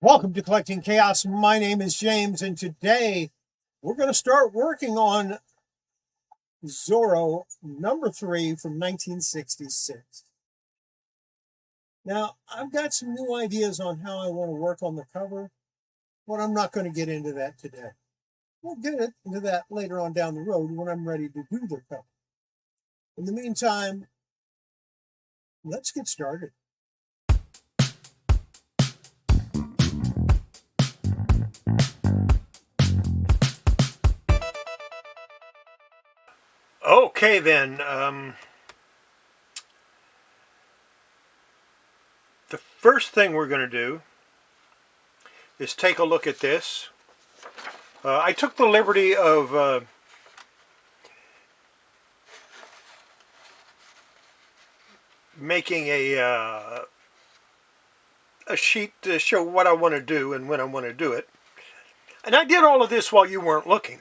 Welcome to Collecting Chaos. My name is James, and today we're going to start working on Zorro #3 from 1966. Now, I've got some new ideas on how I want to work on the cover, but I'm not going to get into that today. We'll get into that later on down the road when I'm ready to do the cover. In the meantime, let's get started. Okay, then. The first thing we're going to do is take a look at this. I took the liberty of making a sheet to show what I want to do and when I want to do it. And I did all of this while you weren't looking.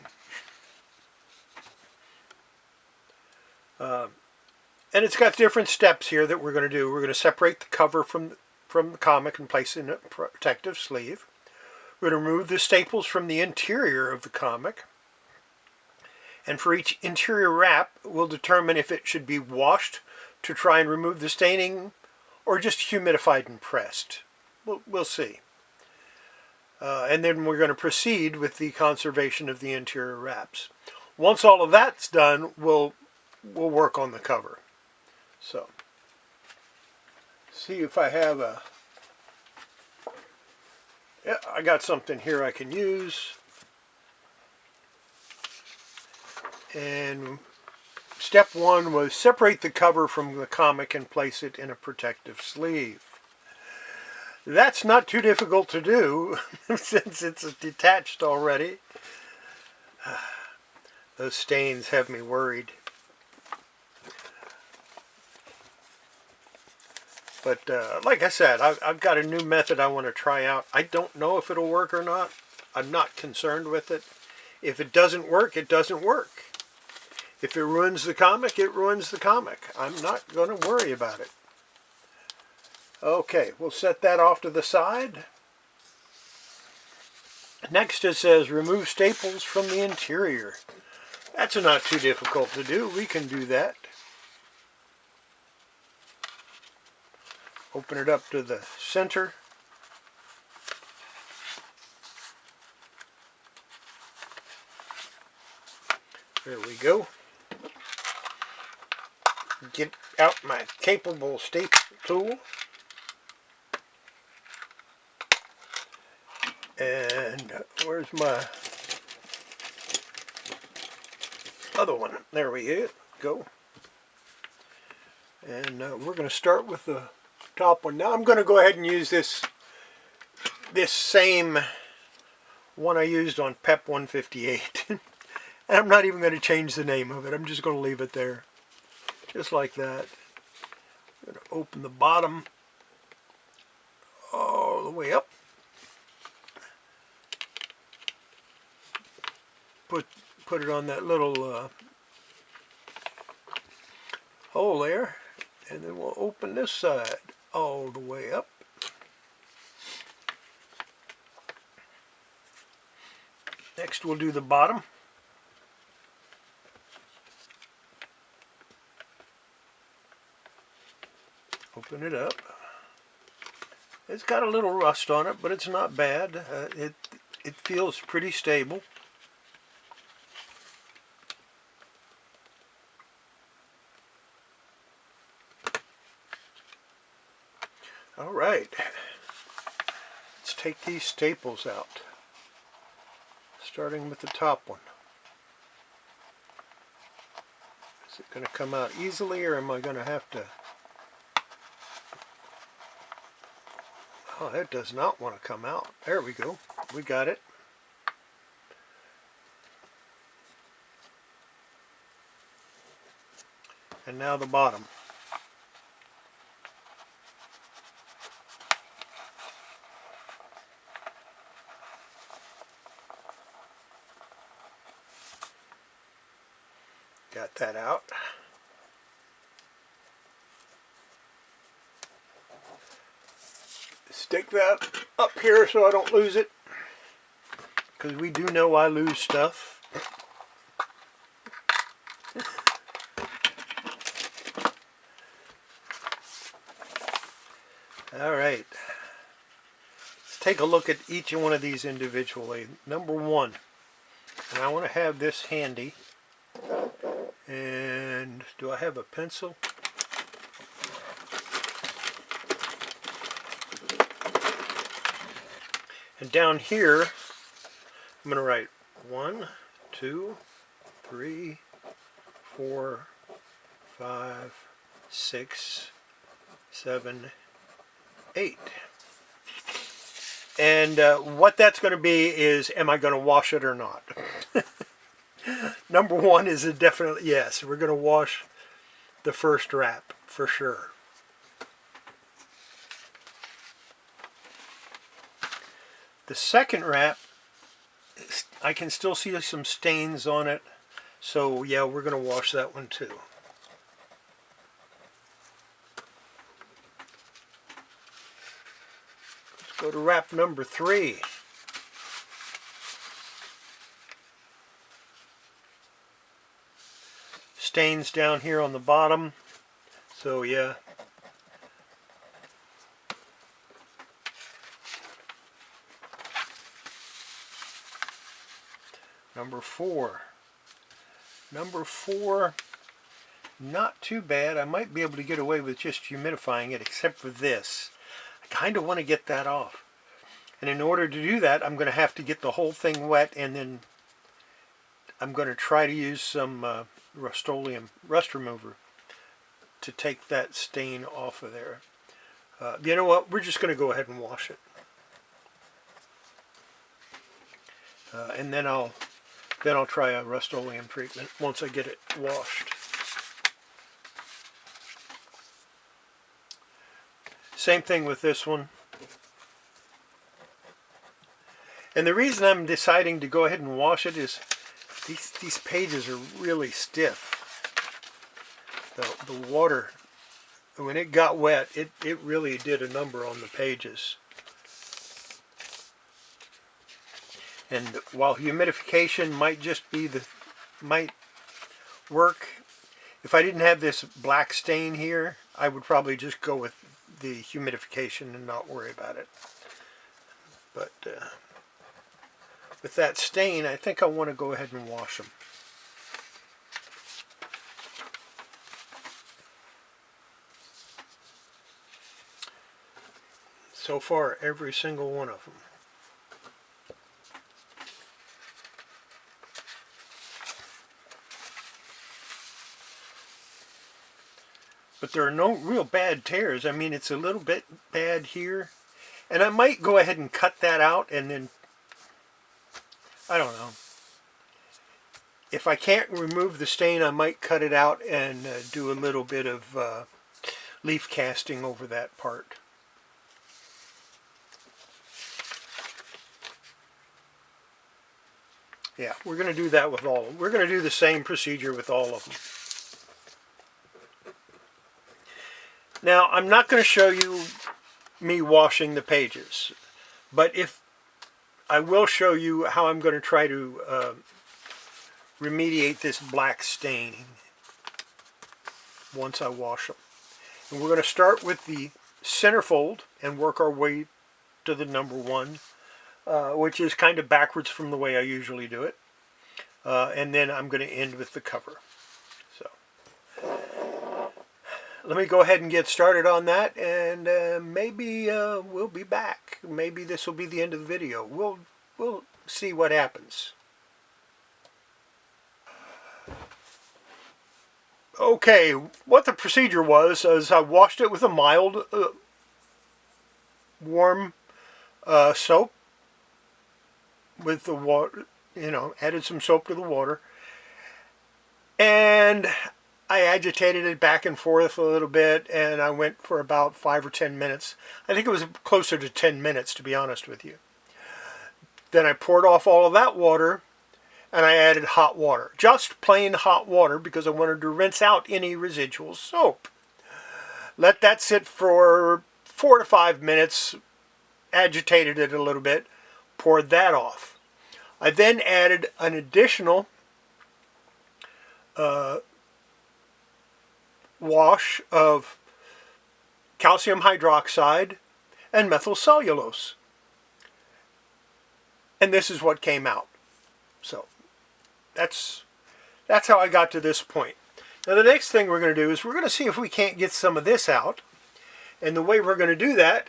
And it's got different steps here that we're going to do. We're going to separate the cover from the comic and place it in a protective sleeve. We're going to remove the staples from the interior of the comic. And for each interior wrap, we'll determine if it should be washed to try and remove the staining or just humidified and pressed. We'll see. And then we're going to proceed with the conservation of the interior wraps. Once all of that's done, we'll work on the cover. So, see if I have yeah, I got something here I can use. And step one was separate the cover from the comic and place it in a protective sleeve. That's not too difficult to do since it's detached already. Those stains have me worried. But like I said, I've got a new method I want to try out. I don't know if it'll work or not. I'm not concerned with it. If it doesn't work, it doesn't work. If it ruins the comic, it ruins the comic. I'm not going to worry about it. Okay, we'll set that off to the side. Next it says remove staples from the interior. That's not too difficult to do. We can do that. Open it up to the center. There we go. Get out my capable staple tool. And where's my other one? There we go. And we're going to start with the top one. Now I'm going to go ahead and use this same one I used on PEP 158. And I'm not even going to change the name of it. I'm just going to leave it there. Just like that. I'm going to open the bottom all the way up. Put it on that little hole there. And then we'll open this side all the way up. Next we'll do the bottom. Open it up. It's got a little rust on it, but it's not bad. It feels pretty stable. All right. Let's take these staples out. Starting with the top one. Is it going to come out easily, or am I going to have to... Oh, that does not want to come out. There we go. We got it. And now the bottom. Got that out. Stick stick that up here so I don't lose it, because we do know I lose stuff. All right, let's take a look at each one of these individually. Number one, and I want to have this handy. And do I have a pencil? And down here, I'm going to write 1, 2, 3, 4, 5, 6, 7, 8. And what that's going to be is, am I going to wash it or not? Number one is a definite yes. We're going to wash the first wrap for sure. The second wrap, I can still see some stains on it. So yeah, we're going to wash that one too. Let's go to wrap number 3. Stains down here on the bottom. So yeah. Number 4. Number 4, not too bad. I might be able to get away with just humidifying it, except for this. I kind of want to get that off. And in order to do that, I'm going to have to get the whole thing wet, and then I'm going to try to use some Rust-Oleum rust remover to take that stain off of there. You know what? We're just going to go ahead and wash it. And then I'll try a Rust-Oleum treatment once I get it washed. Same thing with this one. And the reason I'm deciding to go ahead and wash it is these pages are really stiff. The water, when it got wet, it really did a number on the pages. And while humidification might work, if I didn't have this black stain here, I would probably just go with the humidification and not worry about it. But with that stain, I think I want to go ahead and wash them. So far, every single one of them. But there are no real bad tears. I mean, it's a little bit bad here. And I might go ahead and cut that out and then, I don't know. If I can't remove the stain, I might cut it out and do a little bit of leaf casting over that part. Yeah, we're going to do that with all of them. We're going to do the same procedure with all of them. Now, I'm not going to show you me washing the pages, but I will show you how I'm going to try to remediate this black stain once I wash them. And we're going to start with the centerfold and work our way to the number 1, which is kind of backwards from the way I usually do it. And then I'm going to end with the cover. Let me go ahead and get started on that, and maybe we'll be back. Maybe this will be the end of the video. We'll see what happens. Okay, what the procedure was is I washed it with a mild, warm soap with the water. You know, added some soap to the water, and I agitated it back and forth a little bit, and I went for about 5 or 10 minutes. I think it was closer to 10 minutes, to be honest with you. Then I poured off all of that water, and I added hot water. Just plain hot water, because I wanted to rinse out any residual soap. Let that sit for 4 to 5 minutes, agitated it a little bit, poured that off. I then added an additional wash of calcium hydroxide and methyl cellulose. And this is what came out. So that's how I got to this point. Now the next thing we're going to do is we're going to see if we can't get some of this out. And the way we're going to do that,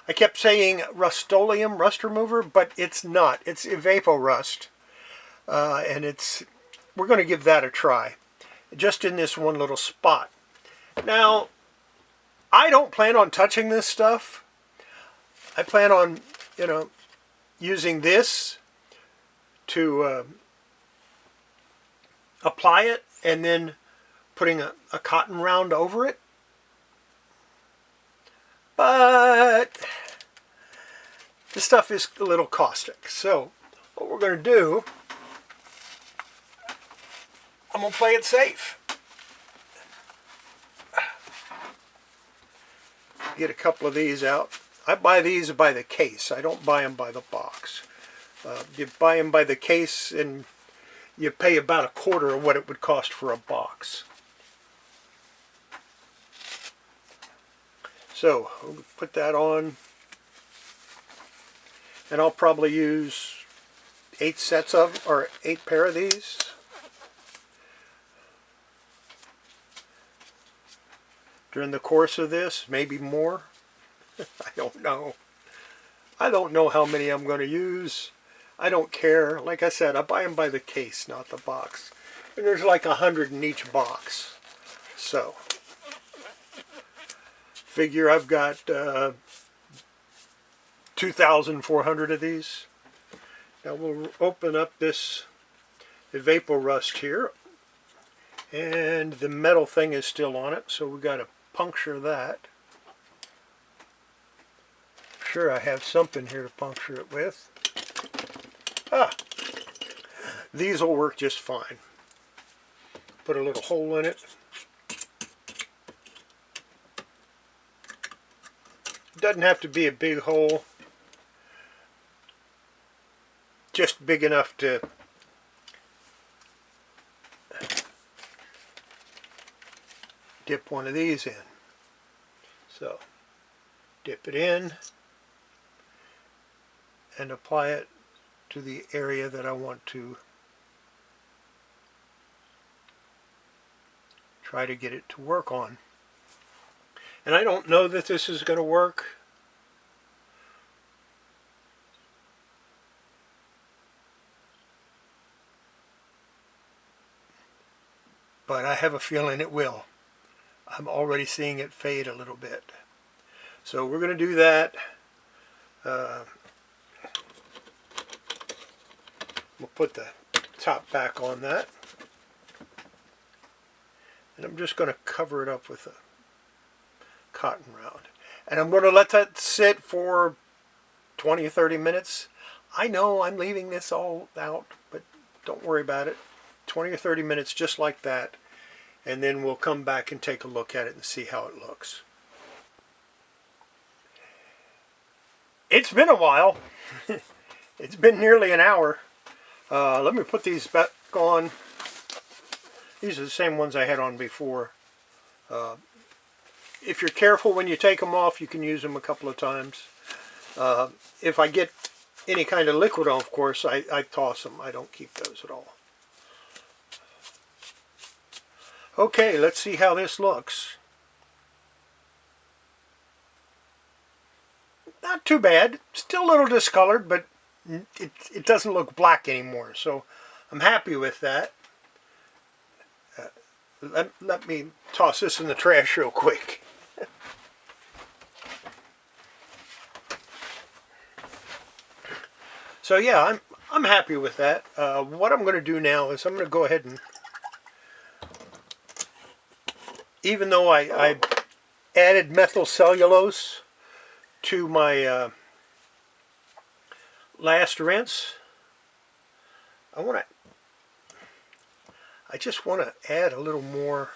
I kept saying Rust-Oleum rust remover, but it's not. It's Evapo-Rust. And we're going to give that a try. Just in this one little spot. Now, I don't plan on touching this stuff. I plan on, using this to apply it and then putting a cotton round over it. But this stuff is a little caustic. So what we're going to do, I'm going to play it safe. Get a couple of these out. I buy these by the case. I don't buy them by the box. You buy them by the case and you pay about a quarter of what it would cost for a box. So we'll put that on, and I'll probably use 8 pair of these. During the course of this, maybe more. I don't know. I don't know how many I'm going to use. I don't care. Like I said, I buy them by the case, not the box. And there's like 100 in each box. So figure I've got 2,400 of these. Now we'll open up this Evapo-Rust here, and the metal thing is still on it, so we got to puncture that. Sure, I have something here to puncture it with. These will work just fine. Put a little hole in it. Doesn't have to be a big hole, just big enough to dip one of these in. So dip it in and apply it to the area that I want to try to get it to work on. And I don't know that this is going to work. But I have a feeling it will. I'm already seeing it fade a little bit. So we're going to do that. We'll put the top back on that. And I'm just going to cover it up with a cotton round. And I'm going to let that sit for 20 or 30 minutes. I know I'm leaving this all out, but don't worry about it. 20 or 30 minutes just like that. And then we'll come back and take a look at it and see how it looks. It's been a while. It's been nearly an hour. Let me put these back on. These are the same ones I had on before. If you're careful when you take them off, you can use them a couple of times. If I get any kind of liquid on, of course, I toss them. I don't keep those at all. Okay, let's see how this looks. Not too bad. Still a little discolored, but it doesn't look black anymore. So I'm happy with that. Let me toss this in the trash real quick. So yeah, I'm happy with that. What I'm going to do now is I'm going to go ahead and, even though I added methyl cellulose to my last rinse, I just want to add a little more,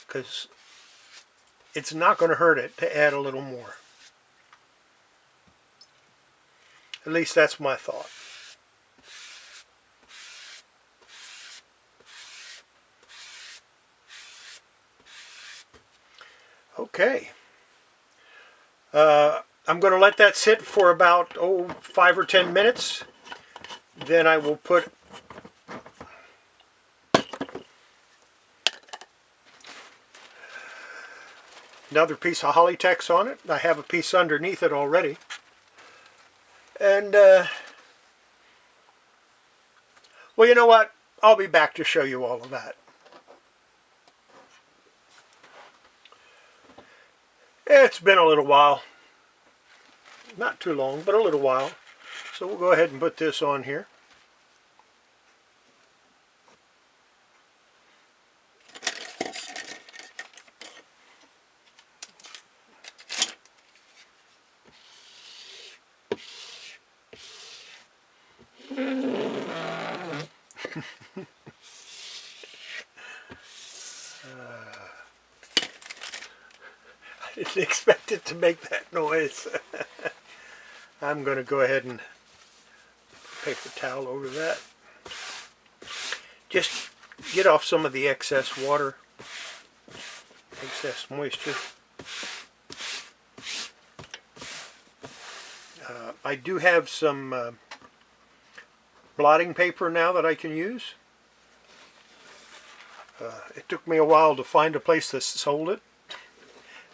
because it's not going to hurt it to add a little more. At least that's my thought. Okay. I'm going to let that sit for about 5 or 10 minutes. Then I will put another piece of Hollytex on it. I have a piece underneath it already. And, well, you know what? I'll be back to show you all of that. It's been a little while. Not too long, but a little while. So we'll go ahead and put this on here. I didn't expect it to make that noise. I'm going to go ahead and paper towel over that. Just get off some of the excess water, excess moisture. I do have some blotting paper now that I can use. It took me a while to find a place that sold it,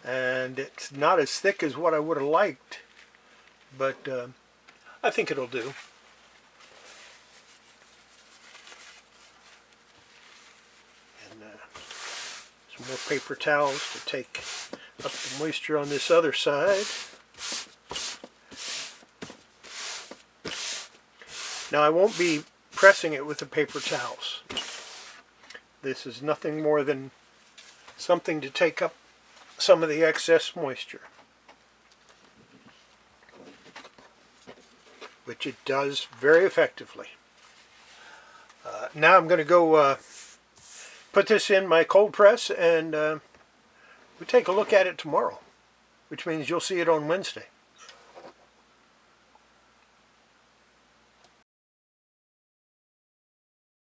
and it's not as thick as what I would have liked, but I think it'll do. And some more paper towels to take up the moisture on this other side. Now I won't be pressing it with the paper towels. This is nothing more than something to take up some of the excess moisture, which it does very effectively. Now I'm going to go put this in my cold press, and we'll take a look at it tomorrow, which means you'll see it on Wednesday.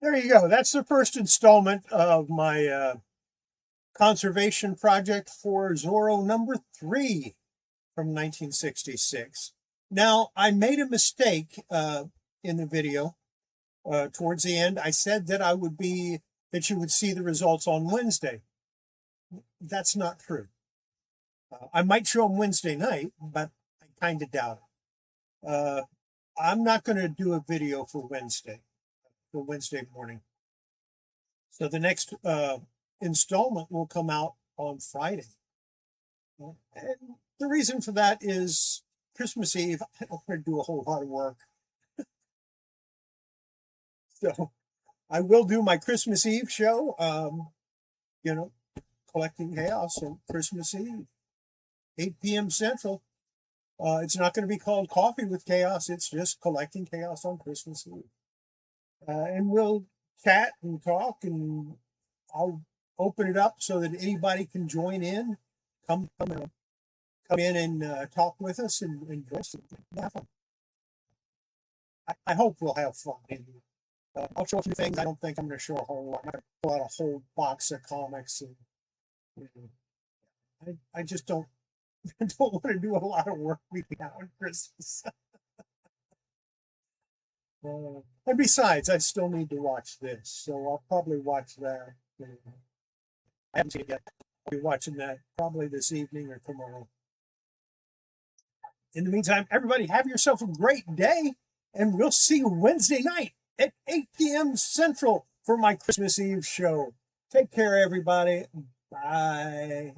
There you go. That's the first installment of my conservation project for Zorro number 3 from 1966. Now, I made a mistake in the video. Towards the end, I said that you would see the results on Wednesday. That's not true. I might show them Wednesday night, but I kind of doubt it. I'm not going to do a video for Wednesday morning. So the next installment will come out on Friday. And the reason for that is Christmas Eve. I don't want to do a whole lot of work. So I will do my Christmas Eve show, Kollecting Kaos on Christmas Eve, 8 p.m. Central. It's not going to be called Coffee with Chaos. It's just Kollecting Kaos on Christmas Eve. And we'll chat and talk, and I'll open it up so that anybody can join in, come in and talk with us and join us. I hope we'll have fun. I'll show a few things. I don't think I'm going to show a whole lot. I'm going to pull out a whole box of comics, and I just don't want to do a lot of work between now and Christmas. And besides, I still need to watch this, so I'll probably watch that. I haven't seen it yet. I'll be watching that probably this evening or tomorrow. In the meantime, everybody, have yourself a great day, and we'll see you Wednesday night at 8 p.m. Central for my Christmas Eve show. Take care, everybody. Bye.